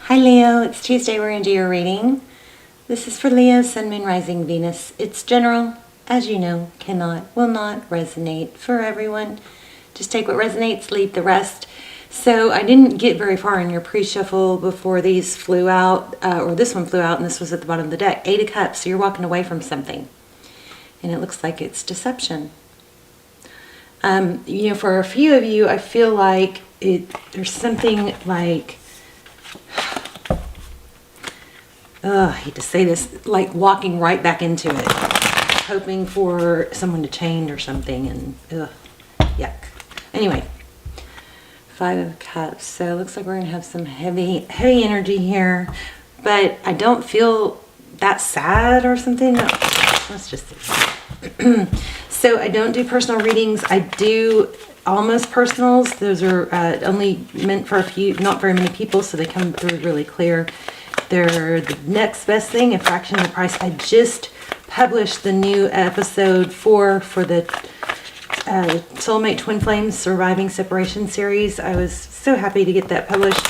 Hi Leo, it's Tuesday. We're going to do your reading. This is for Leo, Sun, Moon, Rising, Venus. It's general, as you know, will not resonate for everyone. Just take what resonates, leave the rest. So I didn't get very far in your pre-shuffle before these flew out, or this one flew out and this was at the bottom of the deck. 8 of Cups, so you're walking away from something. And it looks like it's deception. For a few of you, I feel like there's something like, I hate to say this, like walking right back into it, hoping for someone to change or something, and yuck. Anyway, 5 of Cups. So it looks like we're gonna have some heavy energy here, but I don't feel that sad or something. No, let's just see. So I don't do personal readings. I do almost personals. Those are only meant for a few, not very many people, so they come through really clear. They're the next best thing, a fraction of the price. I just published the new episode 4 for the Soulmate Twin Flames Surviving Separation series. I was so happy to get that published.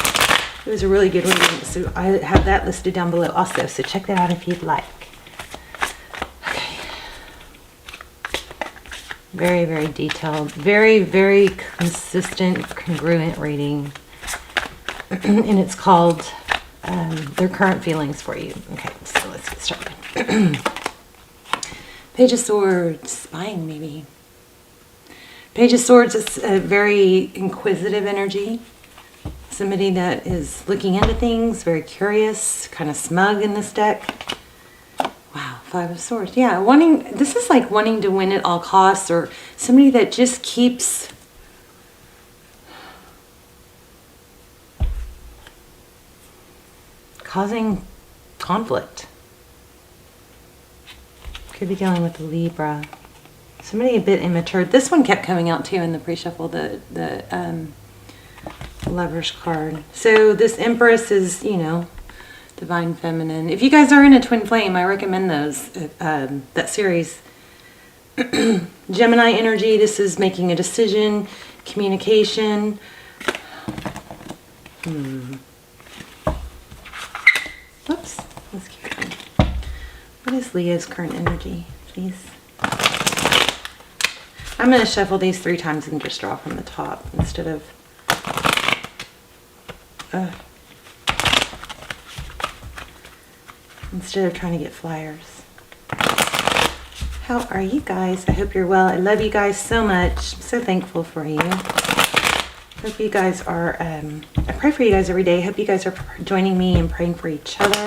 It was a really good reading, so I have that listed down below also, so check that out if you'd like. Okay. Very, very detailed, very, very consistent, congruent reading. And it's called Their Current Feelings for You. Okay, so let's get started. Page of Swords, spying maybe. Page of Swords is a very inquisitive energy. Somebody that is looking into things, very curious, kind of smug in this deck. Wow, 5 of Swords. Yeah, this is like wanting to win at all costs, or somebody that just keeps causing conflict. Could be dealing with the Libra. Somebody a bit immature. This one kept coming out too in the pre-shuffle, the Lover's card. So this Empress is, Divine Feminine. If you guys are in a twin flame, I recommend those, that series. Gemini energy, this is making a decision, communication. Whoops, let's keep going. What is Leo's current energy, please? I'm going to shuffle these 3 times and just draw from the top instead of trying to get flyers. How are you guys? I hope you're well. I love you guys so much. I'm so thankful for you. Hope you guys are, I pray for you guys every day. Hope you guys are joining me and praying for each other.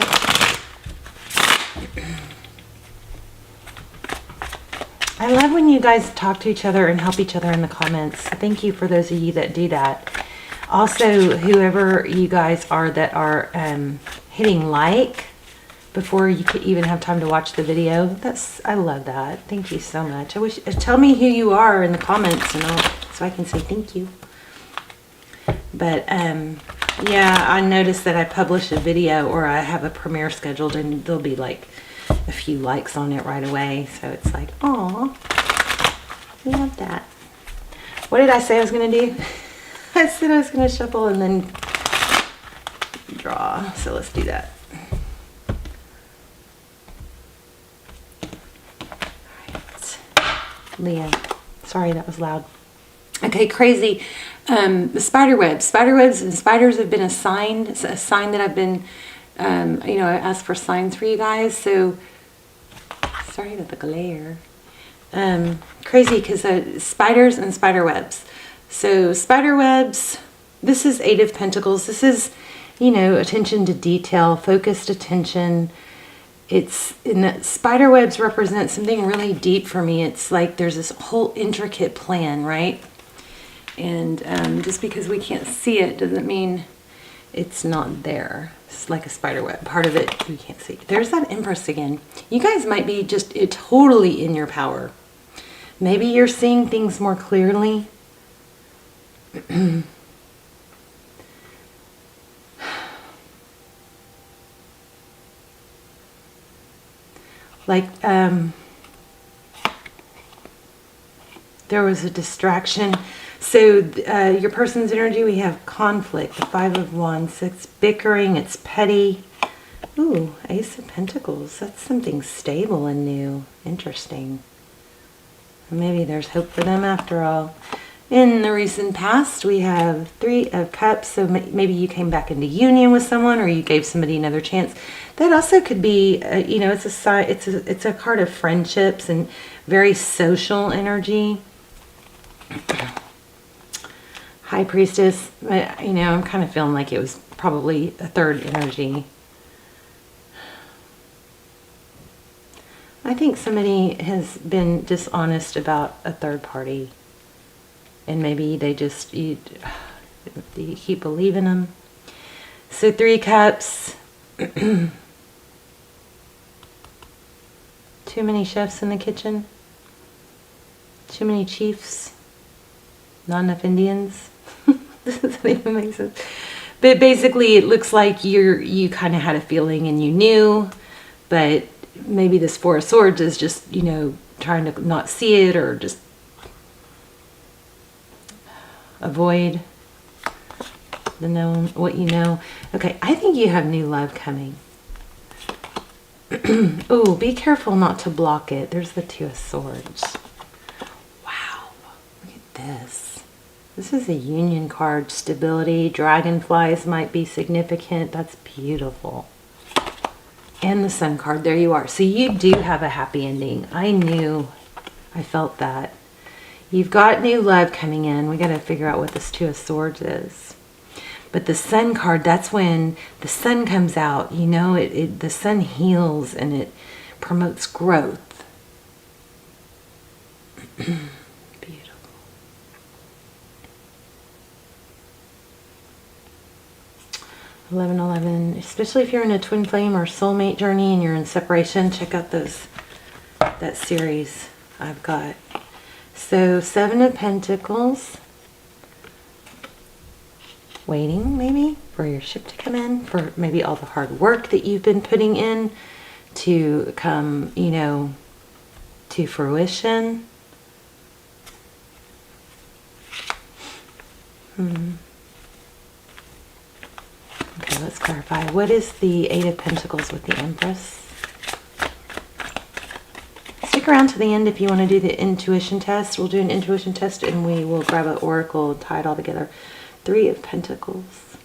I love when you guys talk to each other and help each other in the comments. Thank you for those of you that do that. Also, whoever you guys are that are hitting like before you could even have time to watch the video. I love that. Thank you so much. Tell me who you are in the comments so I can say thank you. But yeah, I noticed that I publish a video or I have a premiere scheduled and there'll be like a few likes on it right away. So it's like, aw, I love that. What did I say I was going to do? I said I was going to shuffle and then draw. So let's do that. Leo. Sorry, that was loud. Okay, crazy. The spider webs. Spider webs and spiders have been a sign that I've been, I asked for signs for you guys. So, sorry about the glare. Crazy because spiders and spider webs. So, spider webs, this is 8 of Pentacles. This is, attention to detail, focused attention. Spider webs represent something really deep for me. It's like there's this whole intricate plan, right? And just because we can't see it doesn't mean it's not there. It's like a spider web. Part of it we can't see. There's that Empress again. You guys might be just totally in your power. Maybe you're seeing things more clearly. Like, there was a distraction. So your person's energy, we have conflict, the Five of Wands. It's bickering, it's petty. Ooh, Ace of Pentacles. That's something stable and new. Interesting. Maybe there's hope for them after all. In the recent past, we have Three of Cups. So maybe you came back into union with someone, or you gave somebody another chance. That also could be, you know, it's a card of friendships and very social energy. High Priestess. You know, I'm kind of feeling like it was probably a third energy. I think somebody has been dishonest about a third party. And maybe they just, you keep believing them. So 3 Cups. Too many chefs in the kitchen. Too many chiefs. Not enough Indians. Does that even make sense? But basically it looks like you kind of had a feeling and you knew, but maybe this Four of Swords is just, you know, trying to not see it or just avoid the known, what you know. Okay, I think you have new love coming. Oh, be careful not to block it. There's the Two of Swords. Wow, look at this. This is a union card. Stability, dragonflies might be significant. That's beautiful. And the Sun card, there you are. So you do have a happy ending. I knew, I felt that. You've got new love coming in. We got to figure out what this Two of Swords is. But the Sun card, that's when the sun comes out. You know, the sun heals and it promotes growth. Beautiful. (11:11), especially if you're in a twin flame or soulmate journey and you're in separation, check out that series I've got. So 7 of Pentacles, waiting maybe for your ship to come in, for maybe all the hard work that you've been putting in to come, you know, to fruition. Okay, let's clarify. What is the Eight of Pentacles with the Empress? Stick around to the end if you want to do the intuition test. We'll do an intuition test and we will grab an oracle and tie it all together. 3 of Pentacles.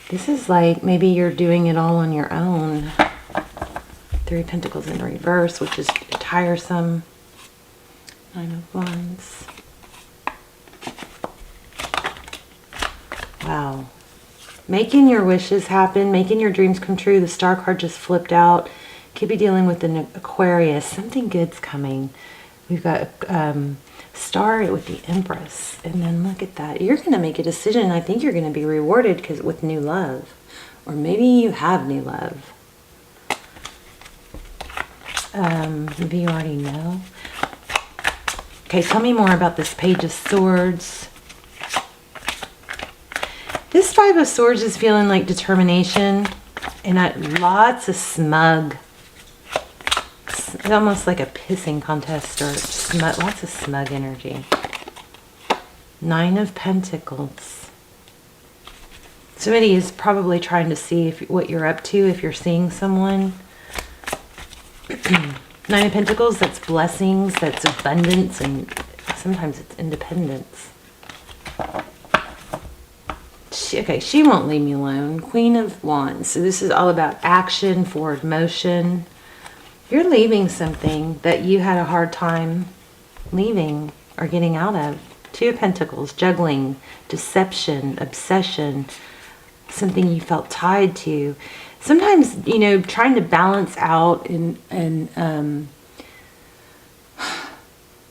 This is like maybe you're doing it all on your own. 3 of Pentacles in reverse, which is tiresome. 9 of Wands. Wow. Making your wishes happen, making your dreams come true. The Star card just flipped out. Could be dealing with an Aquarius. Something good's coming. We've got Star with the Empress. And then look at that. You're going to make a decision. I think you're going to be rewarded with new love. Or maybe you have new love. Maybe you already know. Okay, tell me more about this Page of Swords. This Five of Swords is feeling like determination and lots of smug. It's almost like a pissing contest or smug, lots of smug energy. 9 of Pentacles. Somebody is probably trying to see what you're up to, if you're seeing someone. 9 of Pentacles, that's blessings, that's abundance, and sometimes it's independence. She won't leave me alone. Queen of Wands. So this is all about action, forward motion. You're leaving something that you had a hard time leaving or getting out of. 2 of Pentacles, juggling, deception, obsession, something you felt tied to. Sometimes, you know, trying to balance out and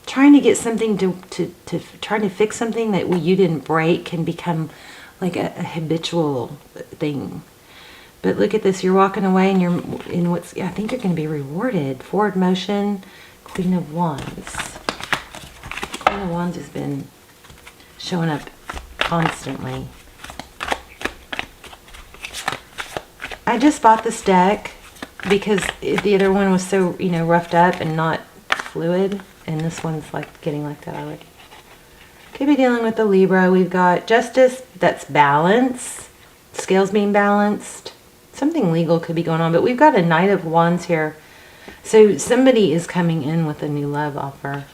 trying to get something to trying to fix something that you didn't break can become like a habitual thing. But look at this, you're walking away and you're in what's, I think you're going to be rewarded. Forward motion, Queen of Wands. Queen of Wands has been showing up constantly. I just bought this deck because the other one was so, you know, roughed up and not fluid. and this one's like getting like that already. Could be dealing with the Libra. We've got Justice, that's balance. Scales being balanced. Something legal could be going on, but we've got a Knight of Wands here. So somebody is coming in with a new love offer.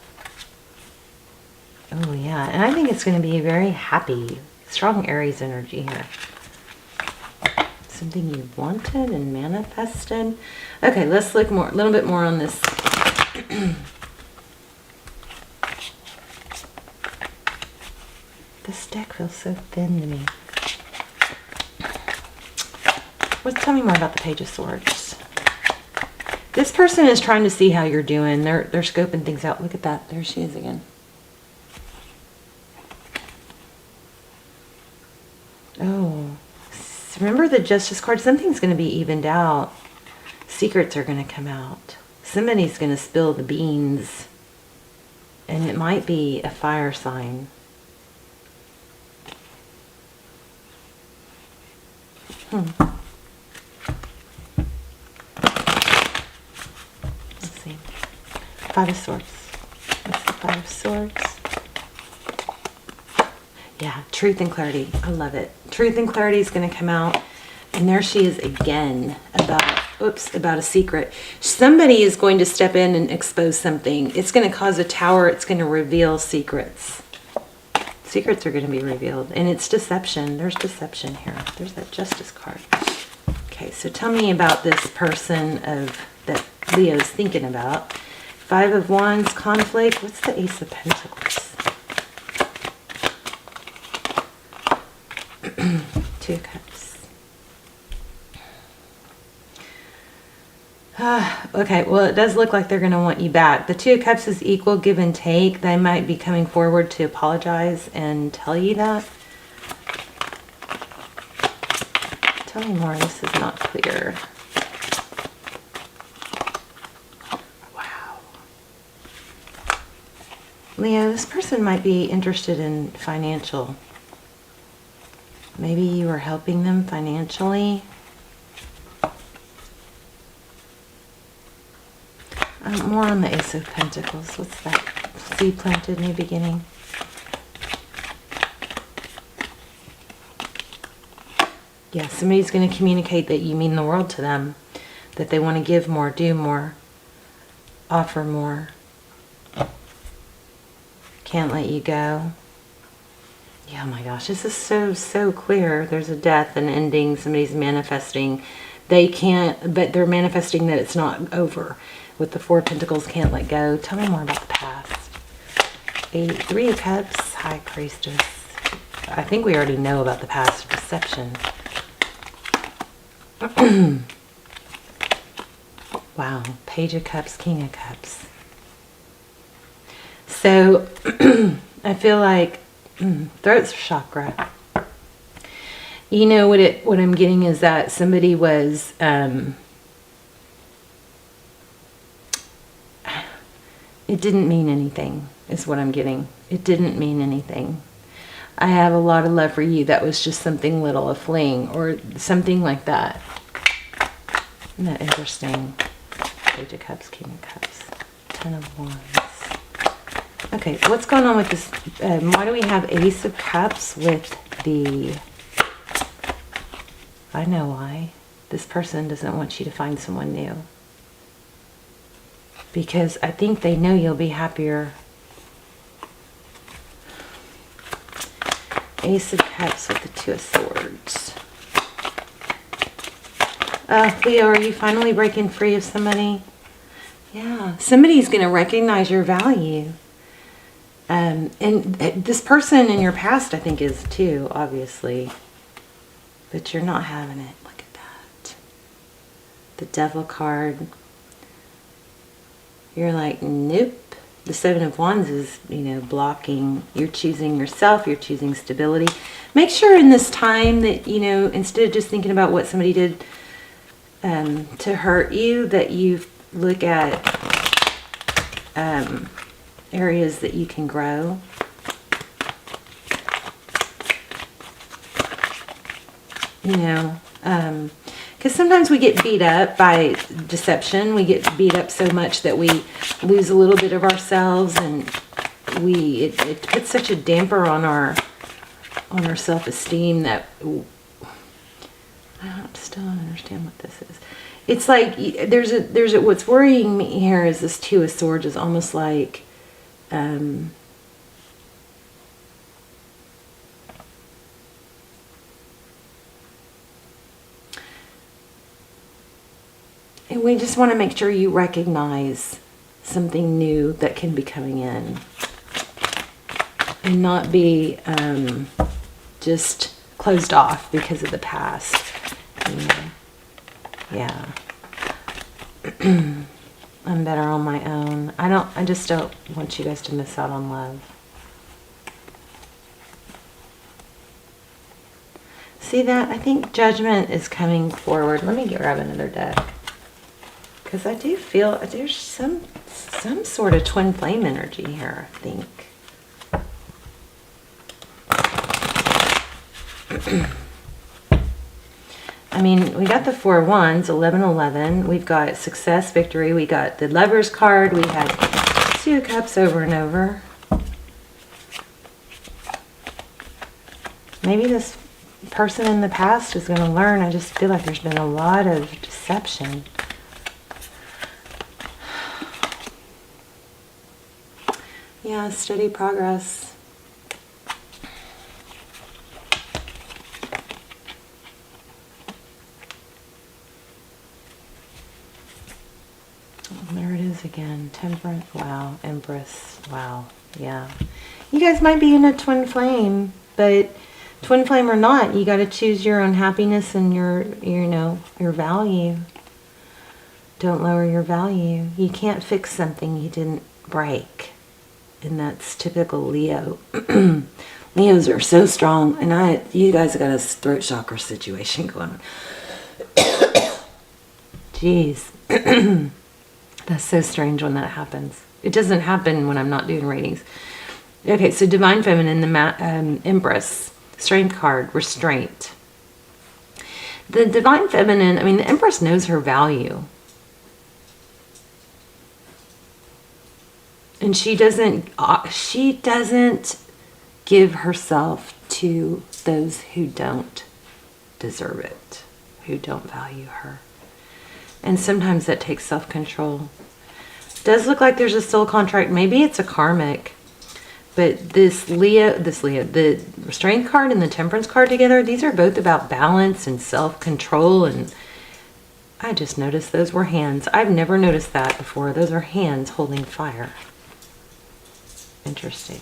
Oh yeah, and I think it's going to be very happy. Strong Aries energy here. Something you wanted and manifested. Okay, let's look more, a little bit more on this. This deck feels so thin to me. Tell me more about the Page of Swords. This person is trying to see how you're doing. They're scoping things out. Look at that. There she is again. Oh, remember the Justice card? Something's going to be evened out. Secrets are going to come out. Somebody's going to spill the beans. And it might be a fire sign. Let's see. Five of Swords. What's the Five of Swords? Yeah, truth and clarity. I love it. Truth and clarity is going to come out. And there she is again about, about a secret. Somebody is going to step in and expose something. It's going to cause a tower. It's going to reveal secrets. Secrets are going to be revealed. And it's deception. There's deception here. There's that Justice card. Okay, so tell me about this person that Leo's thinking about. Five of Wands, conflict. What's the Ace of Pentacles? Two of Cups. Okay, well, it does look like they're going to want you back. The Two of Cups is equal give and take. They might be coming forward to apologize and tell you that. Tell me more. This is not clear. Wow. Leo, this person might be interested in financial. Maybe you are helping them financially. More on the Ace of Pentacles. What's that? Seed planted, new beginning. Yeah, somebody's going to communicate that you mean the world to them. That they want to give more, do more, offer more. Can't let you go. Yeah, oh my gosh, this is so clear. There's a death, an ending, somebody's manifesting. They can't, but they're manifesting that it's not over. With the Four of Pentacles, can't let go. Tell me more about the past. Three of Cups, High Priestess. I think we already know about the past deception. Wow, Page of Cups, King of Cups. So, I feel like throat chakra. You know what I'm getting is that somebody was it didn't mean anything is what I'm getting. It didn't mean anything. I have a lot of love for you. That was just something little, a fling or something like that. Isn't that interesting? Page of Cups, King of Cups, Ten of Wands. Okay, what's going on with this? Why do we have Ace of Cups with the... I know why. This person doesn't want you to find someone new. Because I think they know you'll be happier. Ace of Cups with the Two of Swords. Leo, are you finally breaking free of somebody? Yeah, somebody's going to recognize your value. And this person in your past, I think, is too, obviously. But you're not having it. Look at that. The Devil card. You're like, nope. The Seven of Wands is, blocking. You're choosing yourself. You're choosing stability. Make sure in this time that, instead of just thinking about what somebody did to hurt you, that you look at areas that you can grow. Because Because sometimes we get beat up by deception. We get beat up so much that we lose a little bit of ourselves, and it puts such a damper on our self-esteem that I still don't understand what this is. It's like there's a what's worrying me here is this Two of Swords is almost like and we just want to make sure you recognize something new that can be coming in and not be just closed off because of the past. Yeah. I'm better on my own. I just don't want you guys to miss out on love. See that? I think Judgment is coming forward. Let me grab another deck. Because I do feel there's some sort of twin flame energy here, I think. I mean, we got the Four of Wands, 11-11. We've got success, victory. We got the Lover's card. We had Two of Cups over and over. Maybe this person in the past is going to learn. I just feel like there's been a lot of deception. Yeah, steady progress. There it is again. Temperance. Wow. Empress. Wow. Yeah. You guys might be in a twin flame, but twin flame or not, you got to choose your own happiness and your value. Don't lower your value. You can't fix something you didn't break. And that's typical Leo. Leos are so strong, and you guys got a throat chakra situation going on. Jeez. That's so strange when that happens. It doesn't happen when I'm not doing readings. Okay, so Divine Feminine, the Empress, Strength card, restraint. The Divine Feminine, I mean, the Empress knows her value. And she doesn't give herself to those who don't deserve it, who don't value her. And sometimes that takes self-control. Does look like there's a soul contract. Maybe it's a karmic. But the Strength card and the Temperance card together, these are both about balance and self-control. And I just noticed those were hands. I've never noticed that before. Those are hands holding fire. Interesting.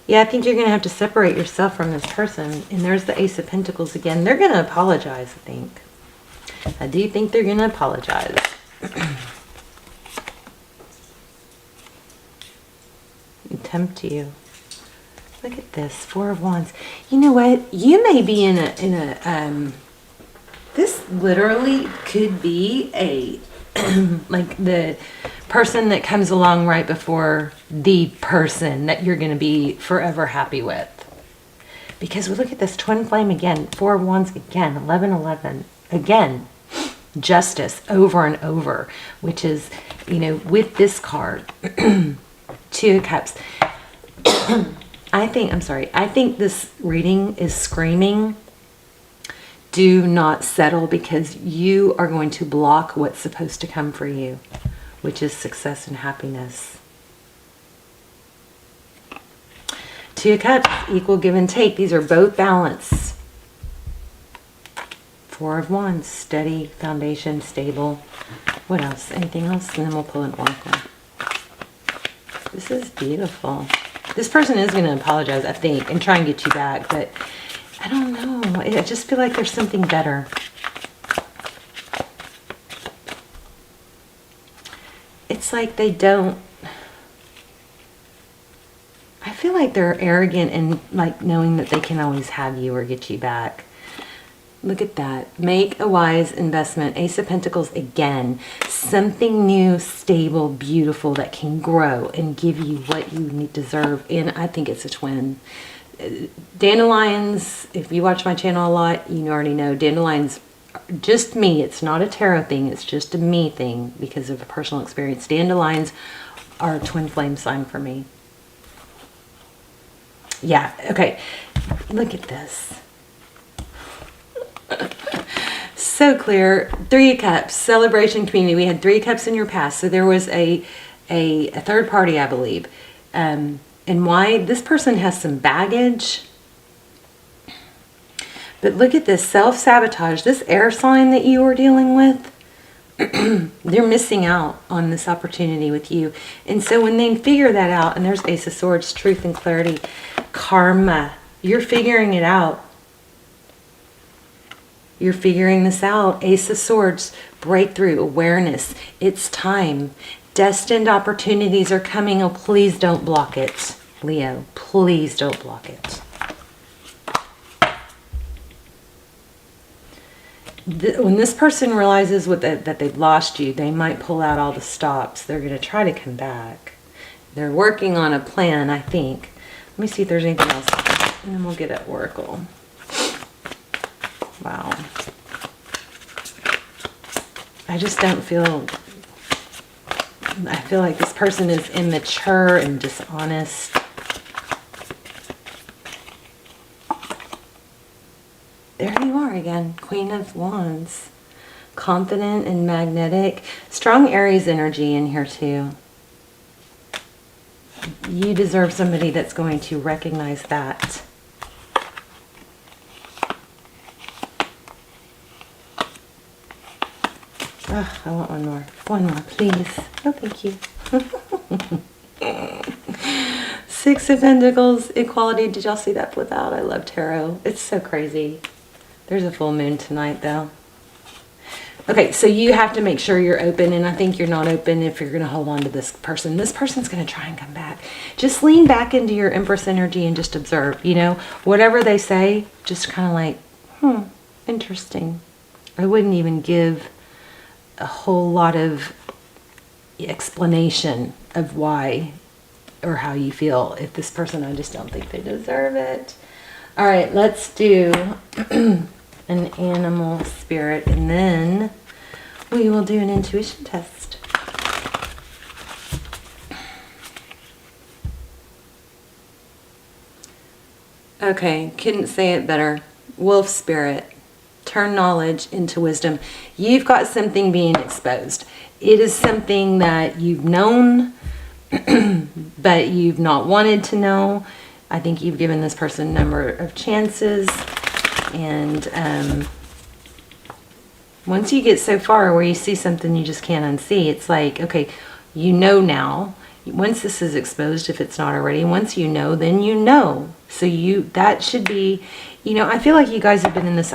Yeah, I think you're going to have to separate yourself from this person. And there's the Ace of Pentacles again. They're going to apologize, I think. I do think they're going to apologize. Tempt you. Look at this. Four of Wands. You know what? You may be in a this literally could be a like the person that comes along right before the person that you're going to be forever happy with. Because we look at this twin flame again, Four of Wands again, 11-11 again, Justice over and over, which is, with this card, Two of Cups. I think this reading is screaming, do not settle, because you are going to block what's supposed to come for you, which is success and happiness. Two of Cups, equal give and take. These are both balance. Four of Wands, steady, foundation, stable. What else? Anything else? And then we'll pull an oracle. This is beautiful. This person is going to apologize, I think, and try and get you back, but I don't know. I just feel like there's something better. It's like they don't... I feel like they're arrogant and like knowing that they can always have you or get you back. Look at that. Make a wise investment. Ace of Pentacles again. Something new, stable, beautiful that can grow and give you what you deserve. And I think it's a twin. Dandelions, if you watch my channel a lot, you already know dandelions, just me. It's not a tarot thing. It's just a me thing because of a personal experience. Dandelions are a twin flame sign for me. Yeah, okay. Look at this. So clear. 3 of Cups, celebration, community. We had 3 of Cups in your past. So there was a third party, I believe. And why? This person has some baggage. But look at this self-sabotage. This air sign that you are dealing with, they're missing out on this opportunity with you. And so when they figure that out, and there's Ace of Swords, truth and clarity, karma, you're figuring it out. You're figuring this out. Ace of Swords, breakthrough, awareness. It's time. Destined opportunities are coming. Oh, please don't block it, Leo. Please don't block it. When this person realizes that they've lost you, they might pull out all the stops. They're going to try to come back. They're working on a plan, I think. Let me see if there's anything else. And then we'll get at Oracle. Wow. I just don't feel... I feel like this person is immature and dishonest. There you are again, Queen of Wands. Confident and magnetic. Strong Aries energy in here too. You deserve somebody that's going to recognize that. Oh, I want one more. One more, please. Oh, thank you. 6 of Pentacles, equality. Did y'all see that flip out? I love tarot. It's so crazy. There's a full moon tonight, though. Okay, so you have to make sure you're open, and I think you're not open if you're going to hold on to this person. This person's going to try and come back. Just lean back into your Empress energy and just observe. You know, whatever they say, just kind of like, interesting. I wouldn't even give a whole lot of explanation of why or how you feel. If this person, I just don't think they deserve it. All right, let's do an animal spirit, and then we will do an intuition test. Okay, couldn't say it better. Wolf spirit. Turn knowledge into wisdom. You've got something being exposed. It is something that you've known, but you've not wanted to know. I think you've given this person a number of chances. And once you get so far where you see something you just can't unsee, it's like, okay, you know now. Once this is exposed, if it's not already, once you know, then you know. So that should be, you know, I feel like you guys have been in this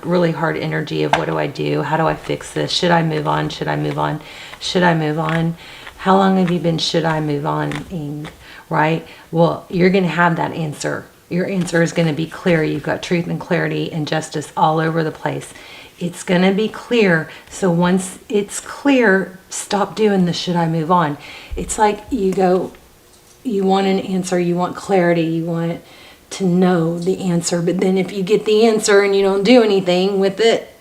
really hard energy of what do I do? How do I fix this? Should I move on? Should I move on? Should I move on? How long have you been should I move on-ing, right? Well, you're going to have that answer. Your answer is going to be clear. You've got truth and clarity and justice all over the place. It's going to be clear. So once it's clear, stop doing the should I move on. It's like you want an answer, you want clarity, you want to know the answer. But then if you get the answer and you don't do anything with it,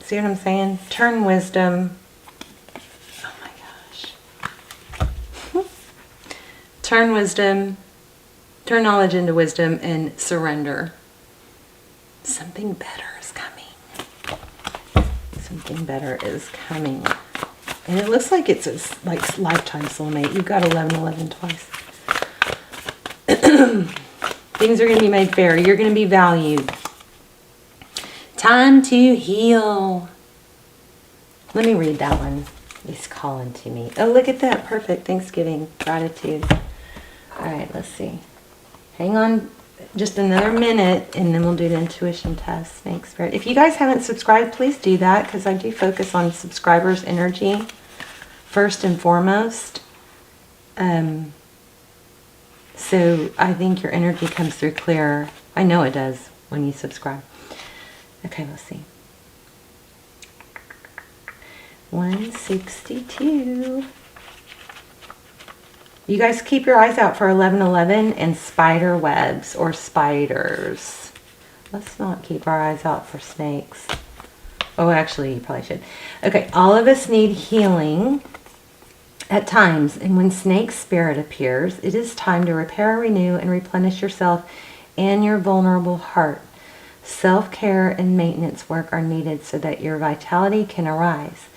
see what I'm saying? Turn wisdom. Oh my gosh. Turn wisdom, turn knowledge into wisdom, and surrender. Something better is coming. Something better is coming. And it looks like it's a lifetime soulmate. You've got 1111 twice. Things are going to be made fair. You're going to be valued. Time to heal. Let me read that one. He's calling to me. Oh, look at that. Perfect. Thanksgiving. Gratitude. All right, let's see. Hang on just another minute, and then we'll do the intuition test. Thanks, Spirit. If you guys haven't subscribed, please do that, because I do focus on subscribers' energy first and foremost. So I think your energy comes through clearer. I know it does when you subscribe. Okay, let's see. 162. You guys keep your eyes out for 1111 and spider webs or spiders. Let's not keep our eyes out for snakes. Oh, actually, you probably should. Okay, all of us need healing at times. And when snake spirit appears, it is time to repair, renew, and replenish yourself and your vulnerable heart. Self-care and maintenance work are needed so that your vitality can arise.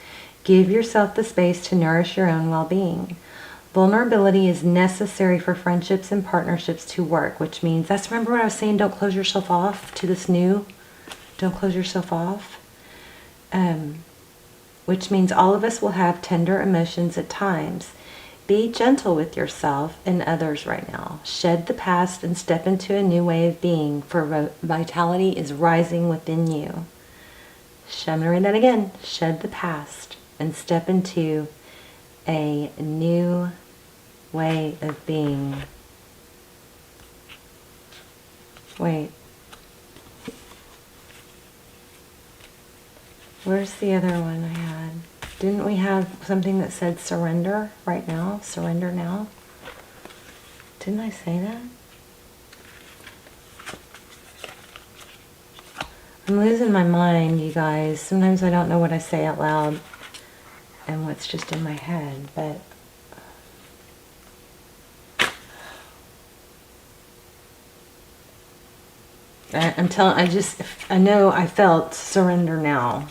Give yourself the space to nourish your own well-being. Vulnerability is necessary for friendships and partnerships to work, which means, that's, remember what I was saying, don't close yourself off to this new, don't close yourself off. Which means all of us will have tender emotions at times. Be gentle with yourself and others right now. Shed the past and step into a new way of being, for vitality is rising within you. I'm going to read that again. Shed the past and step into a new way of being. Wait. Where's the other one I had? Didn't we have something that said surrender right now? Surrender now? Didn't I say that? I'm losing my mind, you guys. Sometimes I don't know what I say out loud and what's just in my head, but I know I felt surrender now.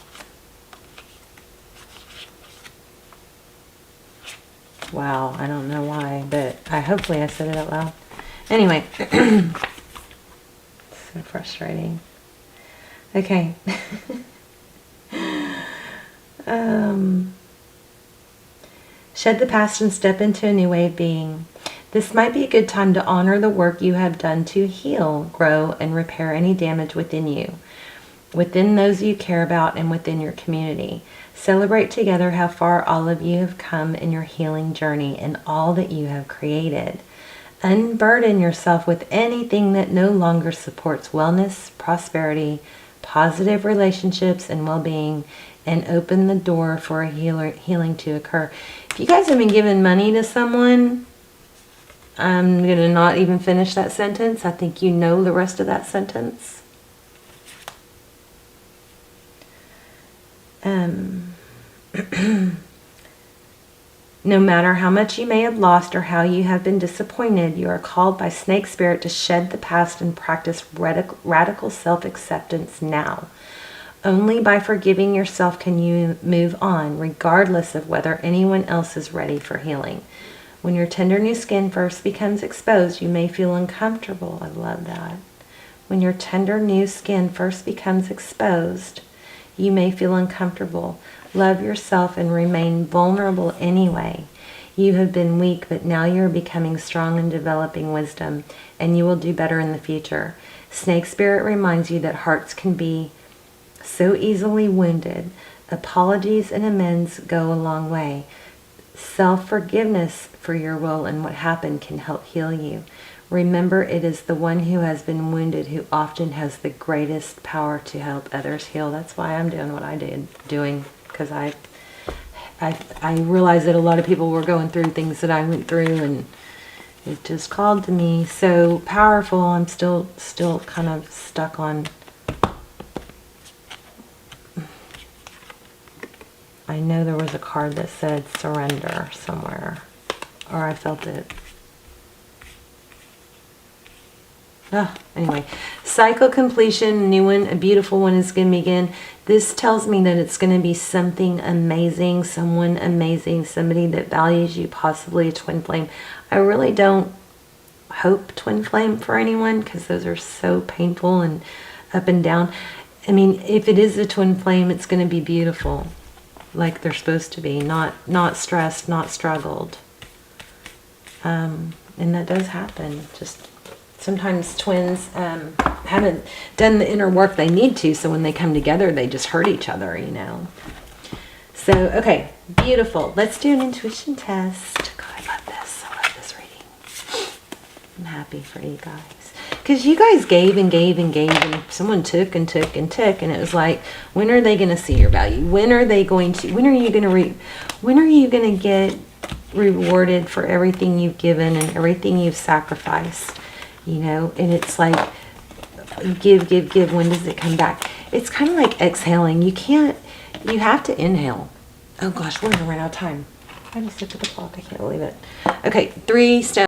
Wow, I don't know why, but hopefully I said it out loud. Anyway, so frustrating. Okay. Shed the past and step into a new way of being. This might be a good time to honor the work you have done to heal, grow, and repair any damage within you, within those you care about, and within your community. Celebrate together how far all of you have come in your healing journey and all that you have created. Unburden yourself with anything that no longer supports wellness, prosperity, positive relationships, and well-being, and open the door for a healing to occur. If you guys have been giving money to someone, I'm going to not even finish that sentence. I think you know the rest of that sentence. No matter how much you may have lost or how you have been disappointed, you are called by Snake Spirit to shed the past and practice radical self-acceptance now. Only by forgiving yourself can you move on, regardless of whether anyone else is ready for healing. When your tender new skin first becomes exposed, you may feel uncomfortable. I love that. When your tender new skin first becomes exposed, you may feel uncomfortable. Love yourself and remain vulnerable anyway. You have been weak, but now you are becoming strong and developing wisdom, and you will do better in the future. Snake Spirit reminds you that hearts can be so easily wounded. Apologies and amends go a long way. Self-forgiveness for your will and what happened can help heal you. Remember, it is the one who has been wounded who often has the greatest power to help others heal. That's why I'm doing what I did doing, because I realized that a lot of people were going through things that I went through, and it just called to me. So powerful. I'm still kind of stuck on. I know there was a card that said surrender somewhere, or I felt it. Anyway, cycle completion, new one, a beautiful one is going to begin. This tells me that it's going to be something amazing, someone amazing, somebody that values you, possibly a twin flame. I really don't hope twin flame for anyone, because those are so painful and up and down. I mean, if it is a twin flame, it's going to be beautiful, like they're supposed to be, not stressed, not struggled. And that does happen. Just sometimes twins haven't done the inner work they need to, so when they come together, they just hurt each other, you know. So, okay, beautiful. Let's do an intuition test. God, I love this. I love this reading. I'm happy for you guys. Because you guys gave and gave and gave, and someone took and took and took, and it was like, when are they going to see your value? When are they going to, when are you going to get rewarded for everything you've given and everything you've sacrificed, you know, and it's like, give, give, give. When does it come back? It's kind of like exhaling. You have to inhale. Oh gosh, we're gonna run out of time. I just looked at the clock. I can't believe it. Okay, 3 steps.